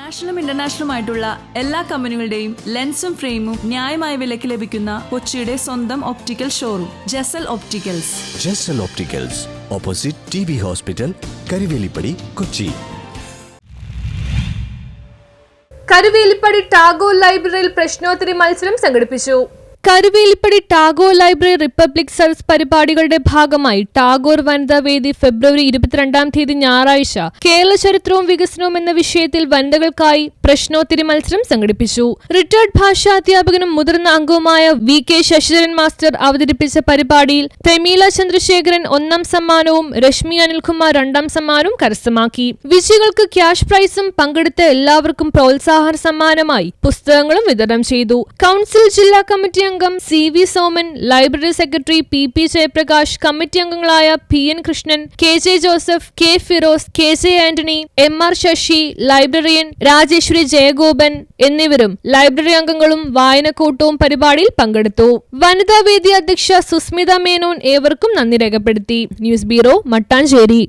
നാഷണലും ഇന്റർനാഷണലുമായിട്ടുള്ള എല്ലാ കമ്പനികളുടെയും ലെൻസും ഫ്രെയിമും ന്യായമായ വിലയ്ക്ക് ലഭിക്കുന്ന കൊച്ചിയുടെ സ്വന്തം optical showroom Jasal opticals. Jasal opticals, opposite TB hospital, Karuvelippady, Kochi. Karuvelippady Tagore ലൈബ്രറിയിൽ പ്രശ്നോത്തരി മത്സരം സംഘടിപ്പിച്ചു. Karuvelippady Tagore library republic service പരിപാടികളുടെ ഭാഗമായി ടാഗോർ വനിതാ വേദി ഫെബ്രുവരി 22 ഞായറാഴ്ച കേരള ചരിത്രവും വികസനവും എന്ന വിഷയത്തിൽ വനിതകൾക്കായി പ്രശ്നോത്തരി മത്സരം സംഘടിപ്പിച്ചു. റിട്ടയർഡ് ഭാഷാ അധ്യാപകനും മുതിർന്ന അംഗവുമായ VK ശശിധരൻ മാസ്റ്റർ അവതരിപ്പിച്ച പരിപാടിയിൽ പ്രമീല ചന്ദ്രശേഖരൻ 1ാം സമ്മാനവും രശ്മി അനിൽകുമാർ 2ാം സമ്മാനവും കരസ്ഥമാക്കി. വിജയികൾക്ക് ക്യാഷ് പ്രൈസും പങ്കെടുത്ത എല്ലാവർക്കും പ്രോത്സാഹന സമ്മാനമായി പുസ്തകങ്ങളും വിതരണം ചെയ്തു. കൗൺസിൽ ജില്ലാ കമ്മിറ്റി അംഗം CV Soman, library secretary PP Jayaprakash, committee അംഗങ്ങളായ PN Krishnan, KJ Joseph, K Firoz, KJ Antony, MR Sasi, librarian Rajeswari Jayagopan എന്നിവരും ലൈബ്രറി അംഗങ്ങളും വായനക്കൂട്ടവും പരിപാടിയിൽ പങ്കെടുത്തു. വനിതാ വേദി അധ്യക്ഷ സുസ്മിത മേനോൻ ഏവർക്കും നന്ദി രേഖപ്പെടുത്തി. News bureau, Mattancherry.